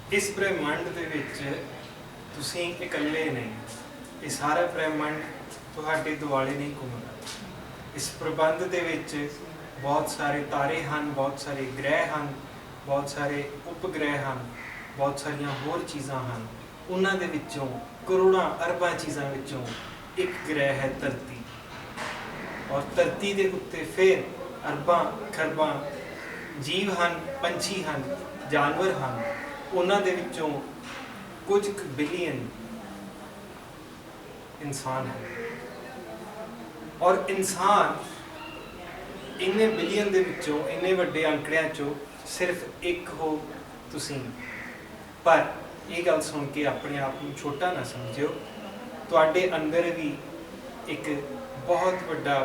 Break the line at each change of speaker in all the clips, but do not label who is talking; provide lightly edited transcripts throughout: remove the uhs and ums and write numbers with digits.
इस ब्रह्मांड दे विच तुसीं इकल्ले नहीं, ये सारा ब्रह्मांड तुहाडे दुआले नहीं घूमदा। इस प्रबंध दे विच बहुत सारे तारे हैं, बहुत सारे ग्रह हैं, बहुत सारे उपग्रह हैं, बहुत सारिया होर चीज़ां हैं। उन्हां दे विचों करोड़ां अरबां चीज़ां विचों एक ग्रह है धरती, और धरती दे उत्ते फिर अरबां खरबां जीव हैं, पंछी हैं, जानवर हैं। उन्हां दे विचों कुछ बिलियन इंसान है, और इंसान इन्ने बिलियन दे विचों इन्ने वड्डे आंकड़ियां चों सिर्फ एक हो तुसीं। पर ये गल सुन के अपने आप को छोटा ना समझियो, तुहाडे अंदर भी एक बहुत वड्डा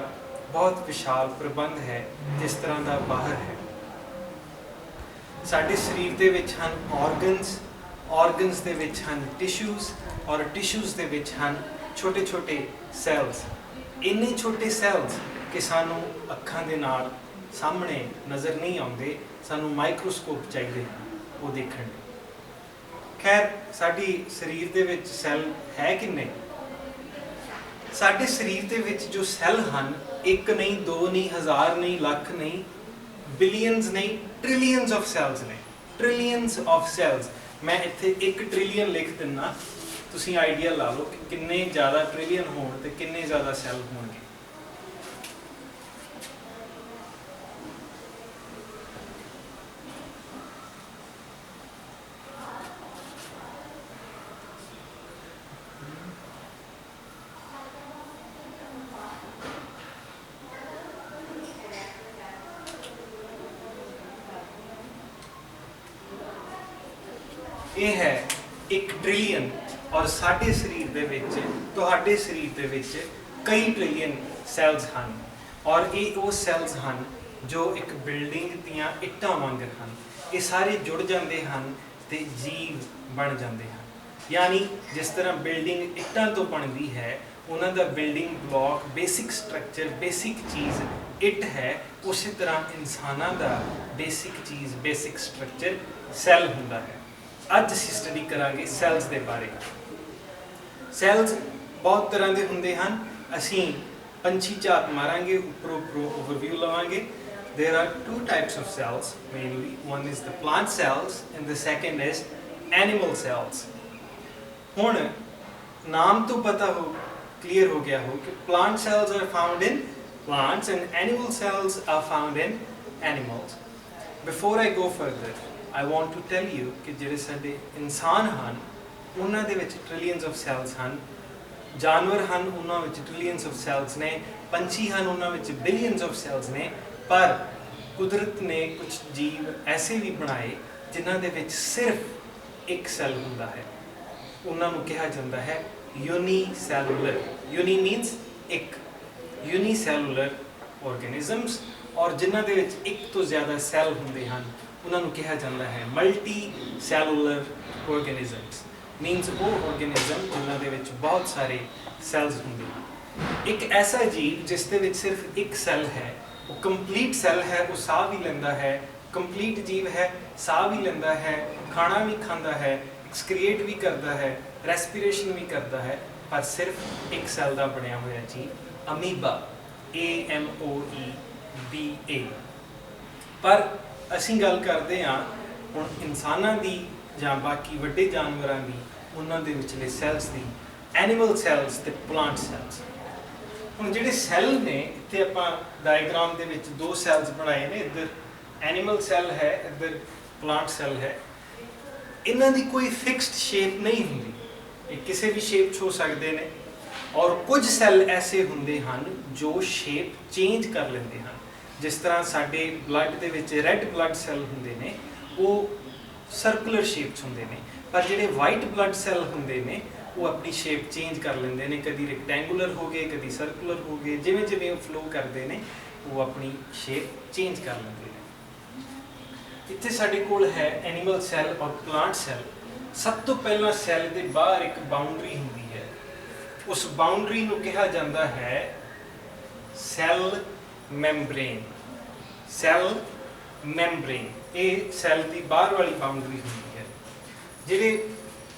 बहुत विशाल प्रबंध है जिस तरह का बाहर है। साडे शरीर दे विच हन ऑर्गनस, ऑर्गनस दे विच हन टिश्यूज़, और टिश्यूज़ दे विच हन छोटे छोटे सैल्स। इन्ने छोटे सैल्स कि सानू अखां दे नाल सामने नज़र नहीं आउंदे, सानू माइक्रोस्कोप चाहिए वो देखण। खैर साडी शरीर दे विच सैल है किन्ने? साडे शरीर दे विच जो सैल हन, एक नहीं, दो नहीं, हज़ार नहीं, लख नहीं, बिलियंस नहीं, ट्रिलियंस ऑफ सैल्स ने। Trillions of cells. मैं इत्थे 1 ट्रिलियन लिख दिना, तुसीं आइडिया ला लो कि किन्ने ज़्यादा ट्रिलियन होण ते किन्ने ज़्यादा सैल होणगे। ये है 1 ट्रिलियन, और साडे शरीर दे विच, तुहाडे शरीर दे विच कई ट्रिलियन सैल्स हैं, और ये वो सैल्स हैं जो एक बिल्डिंग दियां इट्टां वांगर हैं। ये सारे जुड़ जाते हैं तो जीव बन जाते हैं। यानी जिस तरह बिल्डिंग इट्टां तो बनती है, उन्हां दा building block, basic structure, basic cheese it है, उस तरह इंसानां दा बेसिक चीज़, बेसिक स्ट्रक्चर सैल हुंदा है। अज असीं स्टडी करांगे सैल्स के बारे। सैल्स बहुत तरह के होंगे हैं, असीं पंछी झात मारांगे, उपरों उपरों ओवरव्यू लवांगे। There are 2 types of cells mainly, one is the plant cells and the second is animal cells. हुण नाम तो पता हो, क्लियर हो गया हो कि plant cells are found in plants and animal cells are found in animals. Before I go further, I want to tell you कि जिहड़े साडे इंसान हैं उन्हां दे विच ट्रिलियंस ऑफ सैल्स हैं, जानवर हैं उन्हां विच ट्रिलियंस ऑफ सैल्स ने, पंछी हैं उन्हां विच बिलियंस ऑफ सैल्स ने। पर कुदरत ने कुछ जीव ऐसे भी बनाए जिन्हां दे विच सिर्फ एक सैल हुंदा है। उन्हां नूं कहा जाता है यूनीसैलुलर। यूनी मीनस एक, यूनीसैलुलर ऑर्गेनिजम्स, और जिन्हां दे विच एक तो ज़्यादा सैल हुंदे हैं उन्हां नूं कहा जाता है मल्टी सैलुलर ऑर्गेनिजम्स। मीनस वो ऑर्गेनिजम जिन्हां दे विच बहुत सारे सैल्स होंगे हैं। एक ऐसा जीव जिस दे विच सिर्फ एक सैल है, वो कंप्लीट सैल है, वो साह भी लेंदा है, कंप्लीट जीव है, साह भी लेंदा है, खाना भी खाता है, एक्सक्रिएट भी करता है, रेस्पिरेशन भी करता है, पर सिर्फ एक सैल का बनया हुआ जीव अमीबा, AMOEBA। पर असीं गल करते हाँ हुण इंसानां दी जां बाकी वड्डे जानवरां दी, उन्हां दे विचले सैल्स दी, एनिमल सैल्स ते प्लांट सैल्स। हुण जिहड़े सैल ने, इत्थे आपां डायग्राम दे विच 2 सैल्स बनाए ने, इधर एनिमल सैल है, इधर प्लांट सैल है। इन्हां दी कोई फिक्स्ड शेप नहीं हुंदी, ये किसी भी शेप 'ਚ हो सकते हैं, और कुछ सैल ऐसे हुंदे हैं जो शेप चेंज कर लेंदे हैं। जिस तरह साडे ब्लड दे विच रैड ब्लड सैल हुंदे ने, वो सर्कुलर शेप 'ਚ हुंदे ने, पर जिहड़े वाइट ब्लड सैल हुंदे ने वो अपनी शेप चेंज कर लेंदे ने, कभी रेक्टेंगुलर हो गए, कभी सर्कुलर हो गए, जिवें जिवें वो फ्लो करते हैं वो अपनी शेप चेंज कर लेंदे ने। इत्थे साडे कोल है एनिमल सैल और प्लांट सैल। सब तो पहला सैल के बाहर एक बाउंड्री हुंदी है, उस बाउंड्री नूं कहा जाता है सैल मैंब्रेन। सैल मैंब्रेन ये सैल की बाहर वाली बाउंड्री होंगी है। ਜਿਹੜੇ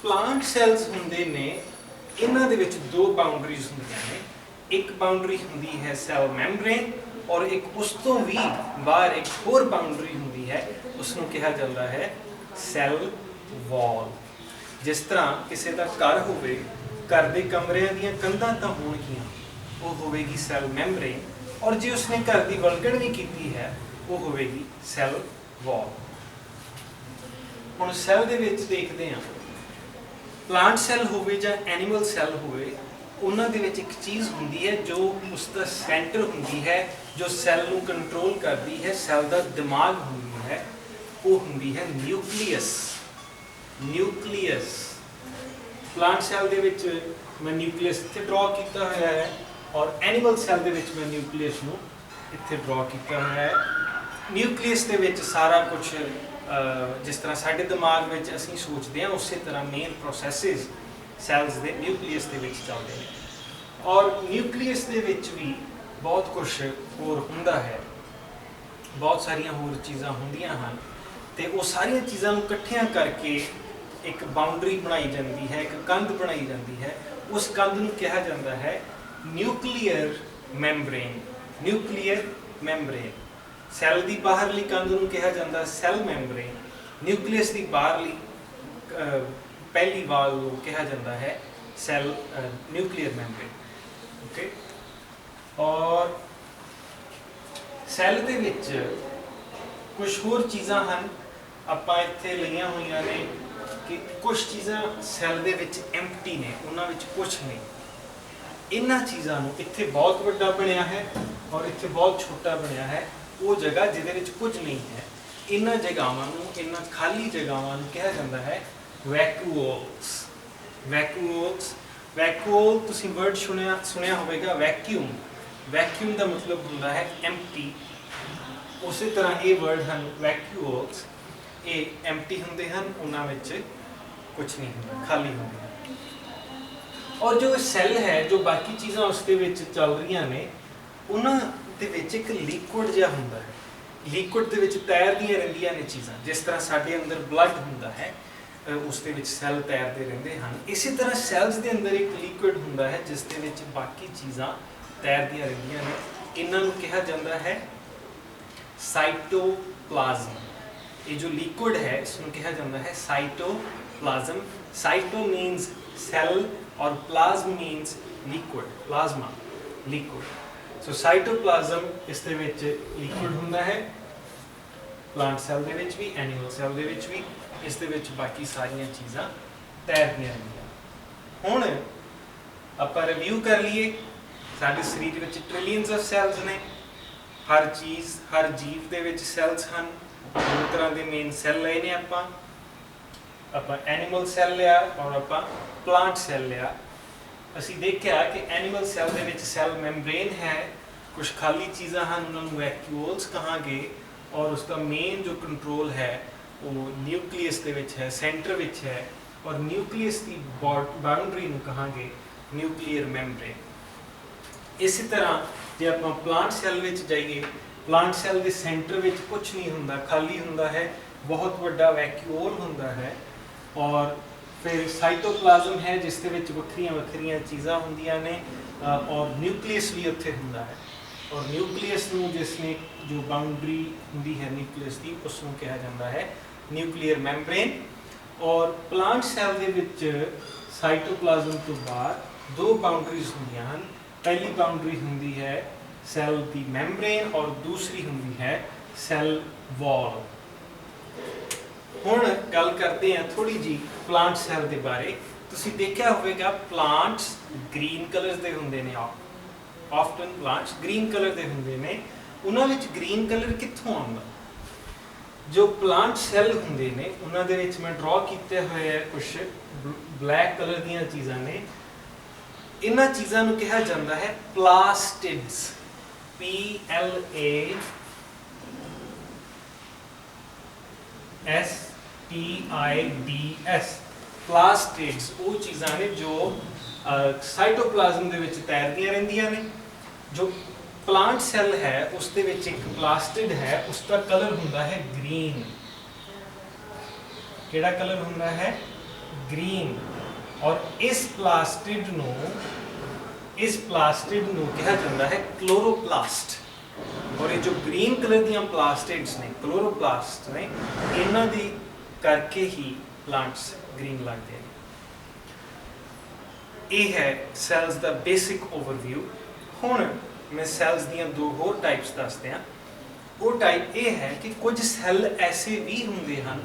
ਪਲਾਂਟ ਸੈਲਸ ਹੁੰਦੇ ਨੇ ਇਹਨਾਂ ਦੇ ਵਿੱਚ ਦੋ ਬਾਉਂਡਰੀਜ਼ ਹੁੰਦੀਆਂ ਨੇ। ਇੱਕ ਬਾਉਂਡਰੀ ਹੁੰਦੀ ਹੈ ਸੈਲ ਮੈਂਬਰੇਨ ਔਰ ਇੱਕ ਉਸ ਤੋਂ ਵੀ ਬਾਹਰ ਇੱਕ ਹੋਰ ਬਾਉਂਡਰੀ ਹੁੰਦੀ ਹੈ, ਉਸ ਨੂੰ ਕਿਹਾ ਜਾਂਦਾ ਹੈ ਸੈਲ ਵਾਲ। ਜਿਸ ਤਰ੍ਹਾਂ ਕਿਸੇ ਦਾ ਘਰ ਹੋਵੇ, ਘਰ ਦੇ ਕਮਰਿਆਂ ਦੀਆਂ ਕੰਧਾਂ ਤਾਂ ਹੋਣਗੀਆਂ, ਉਹ ਹੋਵੇਗੀ ਸੈਲ ਮੈਂਬਰੇਨ, ਔਰ ਜੇ ਉਸਨੇ ਘਰ ਦੀ ਵਲਗਣ ਵੀ ਕੀਤੀ ਹੈ ਉਹ ਹੋਵੇਗੀ ਸੈਲ ਵਾਲ। ਹੁਣ ਸੈੱਲ ਦੇ ਵਿੱਚ ਦੇਖਦੇ ਹਾਂ, ਪਲਾਂਟ ਸੈੱਲ ਹੋਵੇ ਜਾਂ ਐਨੀਮਲ ਸੈੱਲ ਹੋਵੇ, ਉਹਨਾਂ ਦੇ ਵਿੱਚ ਇੱਕ ਚੀਜ਼ ਹੁੰਦੀ ਹੈ ਜੋ ਉਸ ਦਾ ਸੈਂਟਰ ਹੁੰਦੀ ਹੈ, ਜੋ ਸੈੱਲ ਨੂੰ ਕੰਟਰੋਲ ਕਰਦੀ ਹੈ, ਸੈੱਲ ਦਾ ਦਿਮਾਗ ਹੁੰਦੀ ਹੈ, ਉਹ ਹੁੰਦੀ ਹੈ ਨਿਊਕਲੀਅਸ। ਨਿਊਕਲੀਅਸ ਪਲਾਂਟ ਸੈੱਲ ਦੇ ਵਿੱਚ ਮੈਂ ਨਿਊਕਲੀਅਸ ਇੱਥੇ ਡਰਾ ਕੀਤਾ ਹੋਇਆ ਹੈ, ਔਰ ਐਨੀਮਲ ਸੈੱਲ ਦੇ ਵਿੱਚ ਮੈਂ ਨਿਊਕਲੀਅਸ ਨੂੰ ਇੱਥੇ ਡਰਾ ਕੀਤਾ ਹੋਇਆ ਹੈ। ਨਿਊਕਲੀਅਸ ਦੇ ਵਿੱਚ ਸਾਰਾ ਕੁਝ ਜਿਸ ਤਰ੍ਹਾਂ ਸਾਡੇ ਦਿਮਾਗ ਵਿੱਚ ਅਸੀਂ ਸੋਚਦੇ ਹਾਂ, ਉਸੇ ਤਰ੍ਹਾਂ ਮੇਨ ਪ੍ਰੋਸੈਸਿਸ ਸੈਲਸ ਦੇ ਨਿਊਕਲੀਅਸ ਦੇ ਵਿੱਚ ਚੱਲਦੇ ਨੇ। ਔਰ ਨਿਊਕਲੀਅਸ ਦੇ ਵਿੱਚ ਵੀ ਬਹੁਤ ਕੁਝ ਹੋਰ ਹੁੰਦਾ ਹੈ, ਬਹੁਤ ਸਾਰੀਆਂ ਹੋਰ ਚੀਜ਼ਾਂ ਹੁੰਦੀਆਂ ਹਨ, ਤੇ ਉਹ ਸਾਰੀਆਂ ਚੀਜ਼ਾਂ ਨੂੰ ਇਕੱਠੀਆਂ ਕਰਕੇ ਇੱਕ ਬਾਉਂਡਰੀ ਬਣਾਈ ਜਾਂਦੀ ਹੈ, ਇੱਕ ਕੰਧ ਬਣਾਈ ਜਾਂਦੀ ਹੈ। ਉਸ ਕੰਧ ਨੂੰ ਕਿਹਾ ਜਾਂਦਾ ਹੈ nuclear membrane. Nuclear membrane. Cell ਦੀ ਬਾਹਰਲੀ ਕੰਧ ਨੂੰ ਕਿਹਾ ਜਾਂਦਾ ਸੈੱਲ ਮੈਂਬਰੇਨ। ਨਿਊਕਲੀਅਸ ਦੀ ਬਾਹਰਲੀ ਪਹਿਲੀ ਵਾਲ ਨੂੰ ਕਿਹਾ ਜਾਂਦਾ ਹੈ ਸੈੱਲ ਨਿਊਕਲੀਅਰ ਮੈਂਬਰੇਨ। ਓਕੇ। ਔਰ ਸੈੱਲ ਦੇ ਵਿੱਚ ਕੁਝ ਹੋਰ ਚੀਜ਼ਾਂ ਹਨ, ਆਪਾਂ ਇੱਥੇ ਲਈਆਂ ਹੋਈਆਂ ਨੇ ਕਿ ਕੁਝ ਚੀਜ਼ਾਂ ਸੈੱਲ ਦੇ ਵਿੱਚ ਐਮਪਟੀ ਨੇ, ਉਹਨਾਂ ਵਿੱਚ ਕੁਝ ਨਹੀਂ। ਇਹਨਾਂ ਚੀਜ਼ਾਂ ਨੂੰ ਇੱਥੇ ਬਹੁਤ ਵੱਡਾ ਬਣਿਆ ਹੈ ਔਰ ਇੱਥੇ ਬਹੁਤ ਛੋਟਾ ਬਣਿਆ ਹੈ, ਉਹ ਜਗ੍ਹਾ ਜਿਹਦੇ ਵਿੱਚ ਕੁਝ ਨਹੀਂ ਹੈ। ਇਹਨਾਂ ਜਗ੍ਹਾਵਾਂ ਨੂੰ, ਇਹਨਾਂ ਖਾਲੀ ਜਗ੍ਹਾਵਾਂ ਨੂੰ ਕਿਹਾ ਜਾਂਦਾ ਹੈ ਵੈਕੂਓਲਸ। ਵੈਕੂਓਲਸ। ਵੈਕੂਓਲ ਤੁਸੀਂ ਵਰਡ ਸੁਣਿਆ ਹੋਵੇਗਾ ਵੈਕਿਊਮ। ਵੈਕਿਊਮ ਦਾ ਮਤਲਬ ਹੁੰਦਾ ਹੈ ਐਮਪਟੀ। ਉਸੇ ਤਰ੍ਹਾਂ ਇਹ ਵਰਡ ਹਨ ਵੈਕੂਓਲਸ, ਇਹ ਐਮਪਟੀ ਹੁੰਦੇ ਹਨ, ਉਹਨਾਂ ਵਿੱਚ ਕੁਝ ਨਹੀਂ ਹੁੰਦਾ, ਖਾਲੀ ਹੁੰਦੇ ਹਨ। ਔਰ ਜੋ ਸੈੱਲ ਹੈ, ਜੋ ਬਾਕੀ ਚੀਜ਼ਾਂ ਉਸ ਦੇ ਵਿੱਚ ਚੱਲ ਰਹੀਆਂ ਨੇ, ਉਹਨਾਂ ਦੇ ਵਿੱਚ ਇੱਕ ਲਿਕੁਇਡ ਜਿਹਾ ਹੁੰਦਾ ਹੈ। ਲਿਕੁਇਡ ਦੇ ਵਿੱਚ ਤੈਰਦੀਆਂ ਰਹਿੰਦੀਆਂ ਨੇ ਚੀਜ਼ਾਂ। ਜਿਸ ਤਰ੍ਹਾਂ ਸਾਡੇ ਅੰਦਰ ਬਲੱਡ ਹੁੰਦਾ ਹੈ, ਉਸ ਦੇ ਵਿੱਚ ਸੈੱਲ ਤੈਰਦੇ ਰਹਿੰਦੇ ਹਨ, ਇਸੇ ਤਰ੍ਹਾਂ ਸੈਲਸ ਦੇ ਅੰਦਰ ਇੱਕ ਲਿਕੁਇਡ ਹੁੰਦਾ ਹੈ ਜਿਸ ਦੇ ਵਿੱਚ ਬਾਕੀ ਚੀਜ਼ਾਂ ਤੈਰਦੀਆਂ ਰਹਿੰਦੀਆਂ ਨੇ। ਇਹਨਾਂ ਨੂੰ ਕਿਹਾ ਜਾਂਦਾ ਹੈ ਸਾਈਟੋਪਲਾਜ਼ਮ। ਇਹ ਜੋ ਲਿਕੁਇਡ ਹੈ ਇਸਨੂੰ ਕਿਹਾ ਜਾਂਦਾ ਹੈ ਸਾਈਟੋਪਲਾਜ਼ਮ। ਸਾਈਟੋ मीन्स सेल और plasm means liquid, plasma liquid. So cytoplasm is the which liquid हुंदा है, प्लांट सैल दे विच भी, एनीमल सैल दे विच भी, इस दे विच बाकी सारियां चीज़ां तैरदियां रहिंदियां। हुण आपां रिव्यू कर लीए, साडे शरीर विच ट्रिलियंस ऑफ सैल्स ने। हर चीज़, हर जीव दे विच सैल्स हन। दो तरह के मेन सैल लए ने आपां एनीमल सैल लिया और आप प्लांट सैल लिया। असी देखा कि एनीमल सैल दे विच सैल मैंबरेन है, कुछ खाली चीज़ां हैं, उन्होंने वैक्यूल्स कहांगे, और उसका मेन जो कंट्रोल है वो न्यूक्लियस दे विच है, सेंटर विच है, और न्यूक्लियस की बाउंड्री नूं कहांगे न्यूक्लियर मैंबरेन। इसी तरह जे आप प्लांट सैल विच जाइए, प्लांट सैल के सेंटर विच कुछ नहीं हुंदा, खाली हुंदा है, बहुत वड्डा वैक्यूल हुंदा है। और फिर साइटोप्लाज्म है जिस दे विच वक्रियां वक्रियां चीज़ां हुंदियां ने, और न्यूक्लियस भी उत्थे हुंदा है। और न्यूक्लियस नूं जिसने जो बाउंड्री हुंदी है न्यूक्लियस की, उसनूं कहा जाता है न्यूक्लियर मैंबरेन। और प्लांट सैल दे विच साइटोप्लाज्म तो बाद दो बाउंड्रीज हुंदियां हन। पहली बाउंड्री हुंदी है सैल की मैंबरेन और दूसरी हुंदी है सैल वॉल। हुण गल करते हैं थोड़ी जी प्लांट सैल के बारे। तुसीं देखिया होवेगा प्लांट्स ग्रीन कलर के हुंदे ने, ऑफ्टन प्लांट्स ग्रीन कलर के हुंदे ने। उन्हां विच ग्रीन कलर कित्थों आउंदा? जो प्लांट सैल हुंदे ने उन्हां दे विच मैं ड्रॉ कीते होए है कुछ ब्लैक कलर दीयां चीज़ां ने। इन्हां चीज़ां नूं कहा जांदा है प्लास्टिड्स। PLASTIDS। प्लास्टिड्स वो चीज़ां ने जो साइटोप्लाज्म दे विच तैरदियां रहिंदियां ने। जो प्लांट सैल है उस दे विच एक प्लास्टिड है, उसका कलर हुंदा है ग्रीन। केड़ा कलर हुंदा है? ग्रीन और इस प्लास्टिड ਨੂੰ ਕਿਹਾ ਜਾਂਦਾ ਹੈ क्लोरोप्लास्ट। और ये जो ग्रीन कलर ਦੀਆਂ प्लास्टिड्स ने क्लोरोप्लास्ट ने ਇਹਨਾਂ ਦੀ ਕਰਕੇ ही प्लांट्स ग्रीन लगते हैं। ये है सैल्स का बेसिक ओवरव्यू। हुण मैं सैल्स ਦੀਆਂ दो होर टाइप्स दस दियां। वो टाइप ये है कि कुछ सैल ऐसे भी होंगे हैं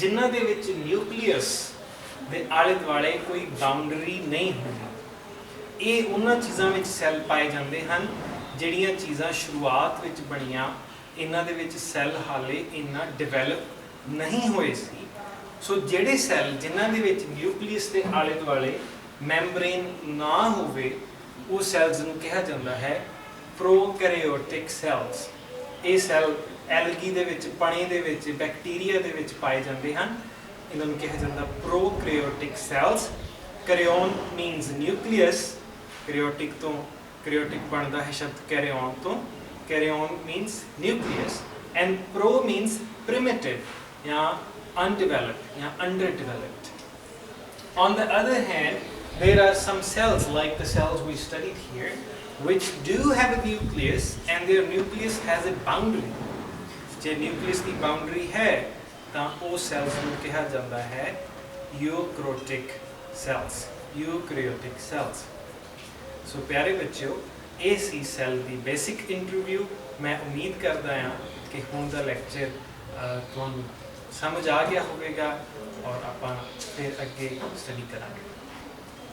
जिन्हां दे विच न्यूक्लीअस दे आले दुआले कोई बाउंडरी नहीं होंदी। ये उन्हां चीज़ां विच सैल पाए जाते हैं ਜਿਹੜੀਆਂ चीज़ां शुरुआत विच बणियां इन्हां दे विच सैल हाले इन्ना डिवेलप नहीं होए सी। सो ਜਿਹੜੇ सैल जिन्हां दे विच न्यूक्लीअस दे आले दुआले मैंब्रेन ना होवे वो सैल्स नूं कहा जाता है प्रोकैरियोटिक सैल्स। ये सैल एलगी दे विच पानी दे विच बैक्टीरिया दे विच पाए जाते हैं। इन्हां नूं कहा जाता prokaryotic cells. Karyon means nucleus. Karyotic तो कैरियोटिक बनता है शब्द कैरियन तो। Karyon means nucleus and pro means primitive या अनडेवलप्ड या underdeveloped. On the other hand, there are some cells like the cells we studied here which do have a nucleus and their nucleus has a boundary। J nucleus की boundary है तो वो cells को कहा जाता है eukaryotic cells। eukaryotic cells। सो प्यारे बच्चों ये सी सैल की बेसिक इंटरव्यू। मैं उम्मीद करता हाँ कि हुण दा लैक्चर तुहानूं समझ आ गया होगा और आपां फिर अगे स्टडी करांगे।